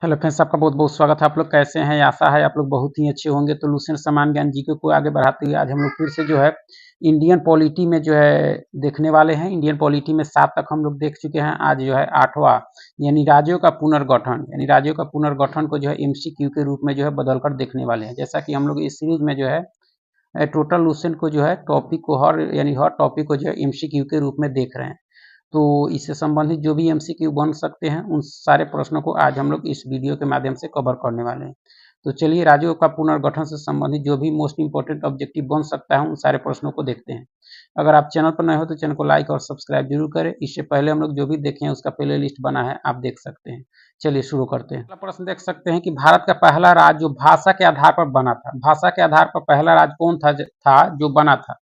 Hello friends, आपका बहुत-बहुत स्वागत है। आप लोग कैसे हैं? आशा है आप लोग बहुत ही अच्छे होंगे। तो लुसेंट सामान्य ज्ञान जीके को आगे बढ़ाते हुए आज हम लोग फिर से जो है इंडियन पॉलिटी में जो है देखने वाले हैं। इंडियन पॉलिटी में 7 तक हम लोग देख चुके हैं। आज जो है 8वां यानी राज्यों का पुनर्गठन को जो है एमसीक्यू के रूप में जो है बदल कर देखने वाले हैं। जैसा कि हम लोग इस सीरीज में जो है टोटल लुसेंट को जो है टॉपिक को हर टॉपिक को जो है एमसीक्यू के रूप में देख रहे हैं। तो इससे संबंधित जो भी एमसीक्यू बन सकते हैं उन सारे प्रश्नों को आज हम लोग इस वीडियो के माध्यम से कवर करने वाले हैं। तो चलिए राज्यों का पुनर्गठन से संबंधित जो भी मोस्ट इंपोर्टेंट ऑब्जेक्टिव बन सकता है उन सारे प्रश्नों को देखते हैं। अगर आप चैनल पर नए हो तो चैनल को लाइक और सब्सक्राइब जरूर करें। इससे पहले हम लोग जो भी देखे हैं उसका प्ले लिस्ट बना है, आप देख सकते हैं। चलिए शुरू करते हैं। पहला प्रश्न देख सकते हैं कि भारत का पहला राज्य जो भाषा के आधार पर बना था, भाषा के आधार पर पहला राज्य कौन था जो बना था?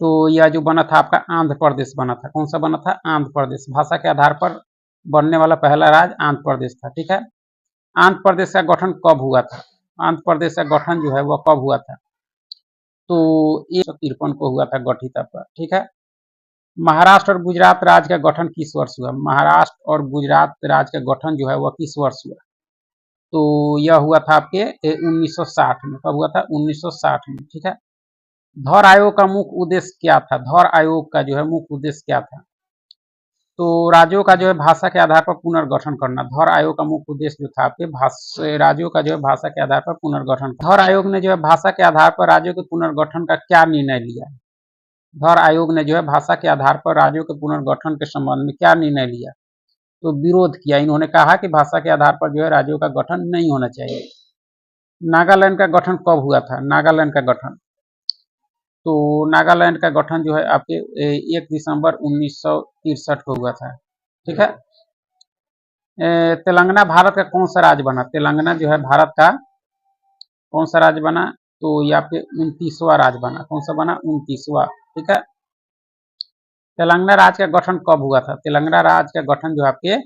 तो यह जो बना था आपका आंध्र प्रदेश बना था। कौन सा बना था? आंध्र प्रदेश। भाषा के आधार पर बनने वाला पहला राज्य आंध्र प्रदेश था। ठीक है। आंध्र प्रदेश का गठन कब हुआ था? आंध्र प्रदेश का गठन जो है वह कब हुआ था? तो 153 को हुआ था गठित आपका। ठीक है। महाराष्ट्र और गुजरात राज्य का गठन किस वर्ष हुआ? महाराष्ट्र और गुजरात राज्य का गठन जो है वह किस वर्ष हुआ? तो यह हुआ था आपके 1960 में। कब हुआ था? 1960 में। ठीक है। धौर आयोग का मुख्य उद्देश्य क्या था? धौर आयोग का जो है मुख्य उद्देश्य क्या था? तो राज्यों का जो है भाषा के आधार पर पुनर्गठन करना। धौर आयोग का मुख्य उद्देश्य जो था आपके राज्यों का जो है भाषा के आधार पर पुनर्गठन। धौर आयोग ने जो है भाषा के आधार पर राज्यों के पुनर्गठन का क्या निर्णय लिया? धौर आयोग ने जो है भाषा के आधार पर राज्यों के पुनर्गठन के संबंध में क्या निर्णय लिया? तो विरोध किया। इन्होंने कहा कि भाषा के आधार पर जो है राज्यों का गठन नहीं होना चाहिए। नागालैंड का गठन कब हुआ था? नागालैंड का गठन, तो नागालैंड का गठन जो है आपके 1 दिसंबर 1963 को हुआ था। ठीक है। तेलंगाना भारत का कौन सा राज्य बना? तेलंगाना जो है भारत का कौन सा राज्य बना? तो ये आपके 29वां राज्य बना। कौन सा बना? 29वां। ठीक है। तेलंगाना राज्य का गठन कब हुआ था? तेलंगाना राज्य का गठन जो आपके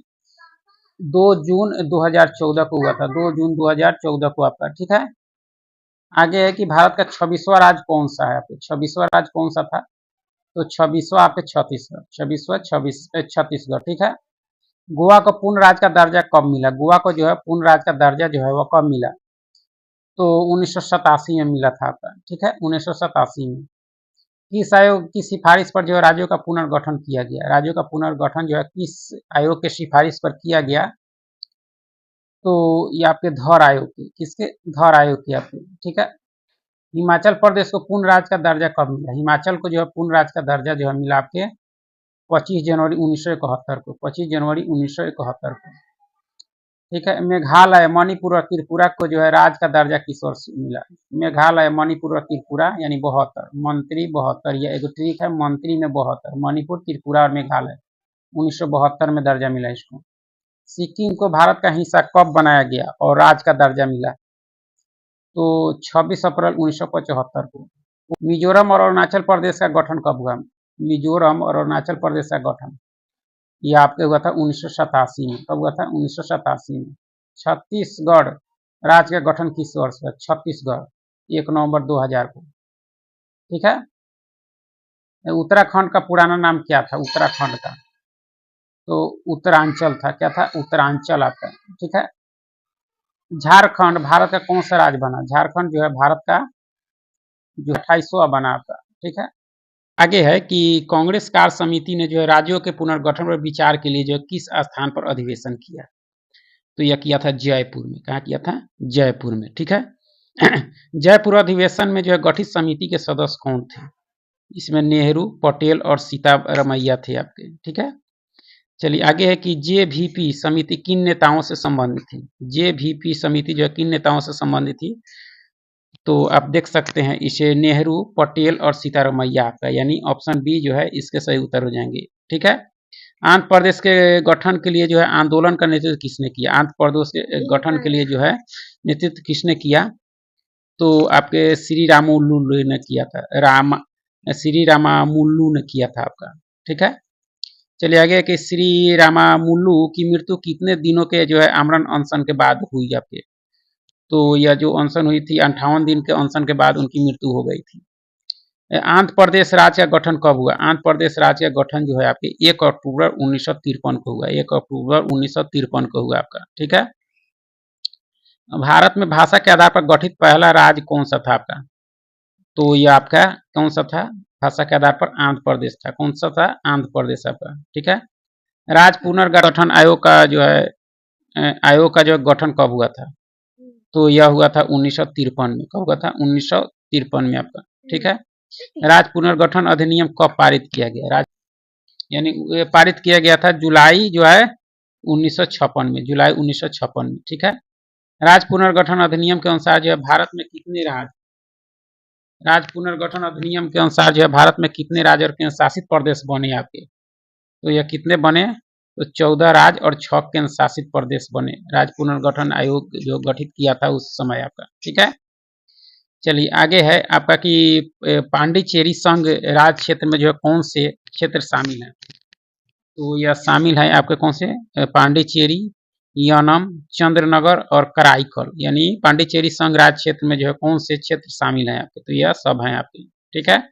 2 जून 2014 को हुआ था। 2 जून 2014 को आपका। ठीक है। आगे है कि भारत का 26वां राज्य कौन सा है? आपके 26वां राज्य कौन सा था? तो 26वां आपके छत्तीसगढ़। 26वां छत्तीसगढ़। ठीक है। गोवा को पूर्ण राज्य का दर्जा कब मिला? गोवा को जो है पूर्ण राज्य का दर्जा जो है वो कब मिला? तो 1987 में मिला था आपका। ठीक है। 1987 में। किस आयोग की सिफारिश पर जो है राज्यों का पुनर्गठन किया गया? राज्यों का पुनर्गठन जो है किस आयोग के सिफारिश पर किया गया? तो ये आपके धौर आयोग की। किसके? धौर आयोग की आपके। ठीक है। हिमाचल प्रदेश को पूर्ण राज्य का दर्जा कब मिला? हिमाचल को जो है पूर्ण राज्य का दर्जा जो है मिला आपके 25 जनवरी 1971 को। 25 जनवरी 1971 को। ठीक है। मेघालय, मणिपुर और त्रिपुरा को जो है राज्य का दर्जा किस वर्ष मिला? मेघालय, मणिपुर और त्रिपुरा यानी 72 मंत्री 72, यह एक ट्रिक है। मंत्री में 72, मणिपुर, त्रिपुरा और मेघालय 1972 में दर्जा मिला इसको। सिक्किम को भारत का हिस्सा कब बनाया गया और राज्य का दर्जा मिला? तो 26 अप्रैल 1975 को। मिजोरम और अरुणाचल प्रदेश का गठन कब हुआ? मिजोरम और अरुणाचल प्रदेश का गठन ये आपके हुआ था 1987 में। कब हुआ था? 1987 में। छत्तीसगढ़ राज्य का गठन किस वर्ष हुआ? छत्तीसगढ़ 1 नवंबर 2000 को। ठीक है। उत्तराखंड का पुराना नाम क्या था? उत्तराखंड का तो उत्तरांचल था। क्या था? उत्तरांचल आपका। ठीक है। झारखंड भारत का कौन सा राज्य बना? झारखंड जो है भारत का जो 28वां बना आपका। ठीक है। आगे है कि कांग्रेस कार्य समिति ने जो है राज्यों के पुनर्गठन पर विचार के लिए जो है किस स्थान पर अधिवेशन किया? तो यह किया था जयपुर में। कहाँ किया था? जयपुर में। ठीक है। जयपुर अधिवेशन में जो है गठित समिति के सदस्य कौन थे? इसमें नेहरू, पटेल और सीतारमैया थे आपके। ठीक है। चलिए आगे है कि जेवीपी समिति किन नेताओं से संबंधित थी? जेवीपी समिति जो है किन नेताओं से संबंधित थी? तो आप देख सकते हैं इसे नेहरू, पटेल और सीतारमैया आपका, यानी ऑप्शन बी जो है इसके सही उत्तर हो जाएंगे। ठीक है। आंध्र प्रदेश के गठन के लिए जो है आंदोलन का नेतृत्व किसने किया? आंध्र प्रदेश के गठन के लिए जो है नेतृत्व किसने किया? तो आपके श्री रामामुलु ने किया था। श्री रामामुलु ने किया था आपका। ठीक है। चलिए आगे कि श्री रामामुलु की मृत्यु कितने दिनों के जो है आमरण अनशन के बाद हुई आपके? तो यह जो अनशन हुई थी 58 दिन के अनशन के बाद उनकी मृत्यु हो गई थी। आंध्र प्रदेश राज्य का गठन कब हुआ? आंध्र प्रदेश राज्य का गठन जो है आपके 1 अक्टूबर 1953 को हुआ। 1 अक्टूबर 1953 को हुआ आपका। ठीक है। भारत में भाषा के आधार पर गठित पहला राज्य कौन सा था आपका? तो ये आपका कौन सा था? भाषा के आधार पर आंध्र प्रदेश था। कौन सा था? आंध्र प्रदेश आपका। ठीक है। राज्य पुनर्गठन आयोग का जो है आयोग का जो गठन कब हुआ था? तो यह हुआ था 1953 में। कब हुआ था? 1953 में आपका। ठीक है। राज्य पुनर्गठन अधिनियम कब पारित किया गया? यानी पारित किया गया था जुलाई जो है 1956 में। जुलाई 1956 में। ठीक है। राज्य पुनर्गठन अधिनियम के अनुसार जो है भारत में कितने राज्य पुनर्गठन अधिनियम के अनुसार जो है भारत में कितने राज्य और केंद्र शासित प्रदेश बने आपके? तो यह कितने बने? तो 14 राज्य और 6 केंद्र शासित प्रदेश बने। राज्य पुनर्गठन आयोग जो गठित किया था उस समय आपका। ठीक है। चलिए आगे है आपका कि पांडिचेरी संघ राज्य क्षेत्र में जो है कौन से क्षेत्र शामिल है? तो यह शामिल है आपके कौन से? पांडिचेरी, यानम, चंद्रनगर और कराईकल। यानी पांडिचेरी संघ राज्य क्षेत्र में जो है कौन से क्षेत्र शामिल है आपके? तो यह सब है आपके। ठीक है।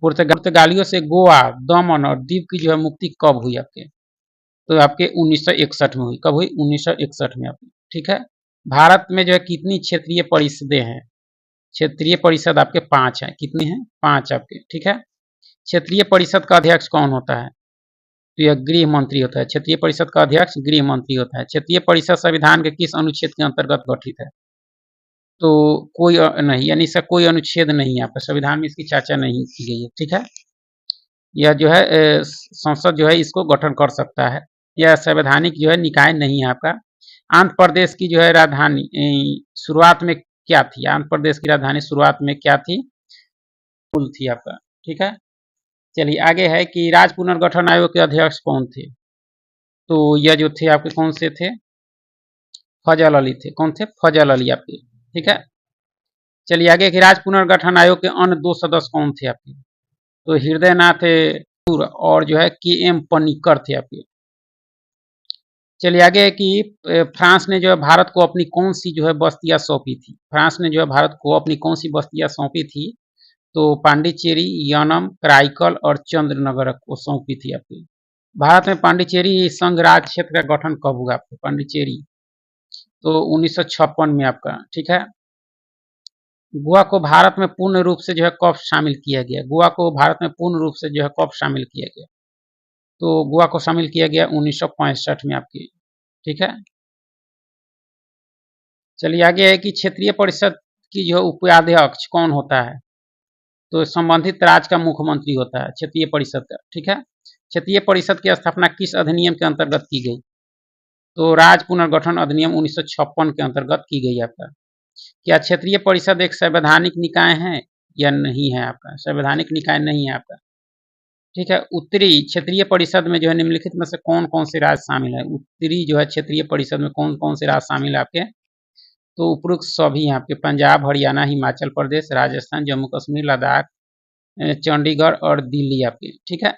पुर्तगालियों से गोवा, दमन और दीव की जो है मुक्ति कब हुई आपके? तो आपके 1961 में हुई। कब हुई? 1961 में आपकी। ठीक है। भारत में जो है कितनी क्षेत्रीय परिषदें हैं? क्षेत्रीय परिषद आपके 5 हैं। कितनी हैं? 5 आपके। ठीक है। क्षेत्रीय परिषद का अध्यक्ष कौन होता है? तो यह गृह मंत्री होता है। क्षेत्रीय परिषद का अध्यक्ष गृह मंत्री होता है। क्षेत्रीय परिषद संविधान के किस अनुच्छेद के अंतर्गत गठित है? तो कोई नहीं, यानी इसका कोई अनुच्छेद नहीं है आपका संविधान में, इसकी चर्चा नहीं की गई है। ठीक है। यह जो है संसद जो है इसको गठन कर सकता है। यह संवैधानिक जो है निकाय नहीं है आपका। आंध्र प्रदेश की जो है राजधानी शुरुआत में क्या थी? आंध्र प्रदेश की राजधानी शुरुआत में क्या थी? कुल थी आपका। ठीक है। चलिए आगे है कि राज्य पुनर्गठन आयोग के अध्यक्ष कौन थे? तो यह जो थे आपके कौन से थे? फजल अली थे। कौन थे? फजल अली आपके। ठीक है। चलिए आगे कि राज्य पुनर्गठन आयोग के अन्य 2 सदस्य कौन थे आपके? तो हृदय नाथ और जो है के एम पनिक्कर थे आपके। चलिए आगे है कि फ्रांस ने जो है भारत को अपनी कौन सी जो है बस्तियां सौंपी थी? फ्रांस ने जो है भारत को अपनी कौन सी बस्तियां सौंपी थी? तो पांडिचेरी, यानम, कराईकल और चंद्रनगर को सौंपी थी आपकी। भारत में पांडिचेरी संघ राज्य क्षेत्र का गठन कब हुआ आपको? पांडिचेरी तो 1956 में आपका। ठीक है। गोवा को भारत में पूर्ण रूप से जो है कब शामिल किया गया? गोवा को भारत में पूर्ण रूप से जो है कब शामिल किया गया? तो गोवा को शामिल किया गया 1965 में आपकी। ठीक है। चलिए आगे है कि क्षेत्रीय परिषद की जो उपाध्यक्ष कौन होता है? तो संबंधित राज्य का मुख्यमंत्री होता है क्षेत्रीय परिषद का। ठीक है। क्षेत्रीय परिषद की स्थापना किस अधिनियम के अंतर्गत की गई? तो राज्य पुनर्गठन अधिनियम 1956 के अंतर्गत की गई आपका। क्या क्षेत्रीय परिषद एक संवैधानिक निकाय है या नहीं है आपका? संवैधानिक निकाय नहीं है आपका। ठीक है। उत्तरी क्षेत्रीय परिषद में जो है निम्नलिखित में से कौन कौन से राज्य शामिल है? उत्तरी जो है क्षेत्रीय परिषद में कौन कौन से राज्य शामिल है आपके? तो उपरोक्त सभी हैं आपके। पंजाब, हरियाणा, हिमाचल प्रदेश, राजस्थान, जम्मू कश्मीर, लद्दाख, चंडीगढ़ और दिल्ली आपके। ठीक है।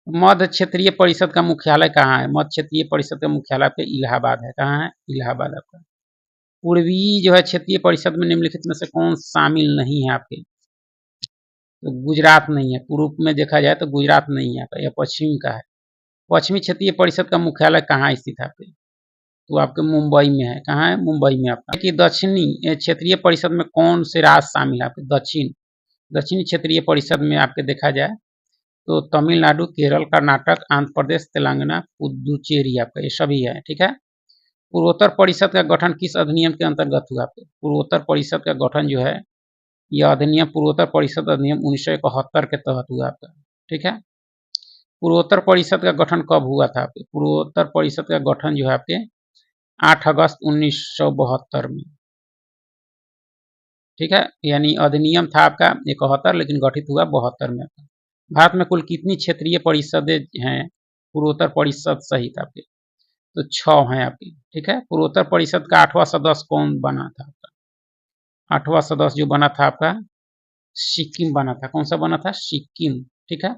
मध्य क्षेत्रीय परिषद का मुख्यालय कहाँ है? मध्य क्षेत्रीय परिषद का मुख्यालय आपके इलाहाबाद है। कहाँ है? इलाहाबाद आपका। पूर्वी जो है क्षेत्रीय परिषद में निम्नलिखित में से कौन शामिल नहीं है आपके? तो गुजरात नहीं है। पूर्व में देखा जाए तो गुजरात नहीं है आपका, यह पश्चिम का है। पश्चिमी क्षेत्रीय परिषद का मुख्यालय कहाँ स्थित है आपके? तो आपके मुंबई में है। कहाँ है? मुंबई में आपका। कि दक्षिणी क्षेत्रीय परिषद में कौन से राज्य शामिल है आपके? दक्षिणी क्षेत्रीय परिषद में आपके देखा जाए तो तमिलनाडु, केरल, कर्नाटक, आंध्र प्रदेश, तेलंगाना, पुदुचेरी आपका ये सभी है। ठीक है। पूर्वोत्तर परिषद का गठन किस अधिनियम के अंतर्गत हुआ आपके? पूर्वोत्तर परिषद का गठन जो है यह अधिनियम पूर्वोत्तर परिषद अधिनियम 1971 के तहत हुआ आपका। ठीक है। पूर्वोत्तर परिषद का गठन कब हुआ था आपके? पूर्वोत्तर परिषद का गठन जो है आपके 8 अगस्त 1972 में। ठीक है। यानी अधिनियम था आपका 71 लेकिन गठित हुआ 72 में। भारत में कुल कितनी क्षेत्रीय परिषदें हैं पूर्वोत्तर परिषद सहित आपके? तो 6 हैं आपकी। ठीक है। पूर्वोत्तर परिषद का 8वां सदस्य कौन बना था आपका? 8वां सदस्य जो बना था आपका सिक्किम बना था। कौन सा बना था? सिक्किम। ठीक है।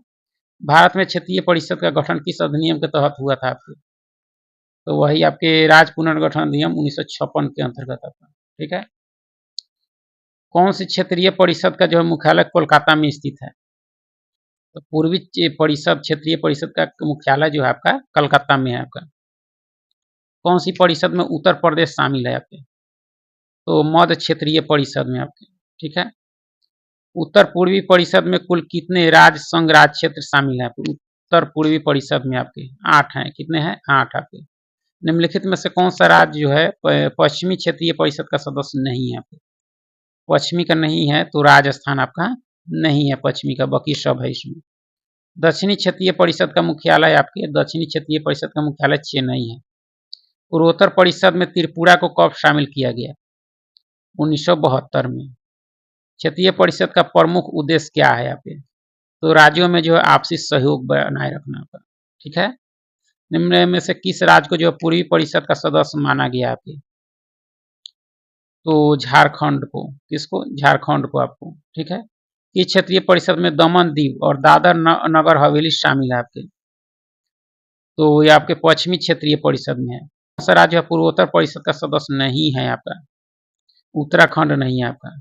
भारत में क्षेत्रीय परिषद का गठन किस अधिनियम के तहत हुआ था आपके? तो वही आपके राज्य पुनर्गठन अधिनियम 1956 के अंतर्गत आपका। ठीक है। कौन सी क्षेत्रीय परिषद का जो है मुख्यालय कोलकाता में स्थित है? तो पूर्वी परिषद क्षेत्रीय परिषद का मुख्यालय जो है आपका कलकत्ता में है आपका। कौन सी परिषद में उत्तर प्रदेश शामिल है आपके? तो मध्य क्षेत्रीय परिषद में आपके, ठीक है। उत्तर पूर्वी परिषद में कुल कितने राज्य संघ राज्य क्षेत्र शामिल हैं? उत्तर पूर्वी परिषद में आपके 8 हैं। कितने हैं? 8 आपके। निम्नलिखित में से कौन सा राज्य जो है पश्चिमी क्षेत्रीय परिषद का सदस्य नहीं है आपके? पश्चिमी का नहीं है तो राजस्थान आपका नहीं है पश्चिमी का, बाकी सब है इसमें। दक्षिणी क्षेत्रीय परिषद का मुख्यालय आपके, दक्षिणी क्षेत्रीय परिषद का मुख्यालय चेन्नई है। पूर्वोत्तर परिषद में त्रिपुरा को कब शामिल किया गया? 1972 में। क्षेत्रीय परिषद का प्रमुख उद्देश्य क्या है यहाँ पे? तो राज्यों में जो है आपसी सहयोग बनाए रखना होगा, ठीक है। निम्न में से किस राज्य को जो है पूर्वी परिषद का सदस्य माना गया आपके? तो झारखंड को। किसको? झारखंड को आपको, ठीक है। किस क्षेत्रीय परिषद में दमन दीव और दादर नगर हवेली शामिल है आपके? तो ये आपके पश्चिमी क्षेत्रीय परिषद में है। कौन सा राज्य पूर्वोत्तर परिषद का सदस्य नहीं है आपका? उत्तराखंड नहीं है आपका।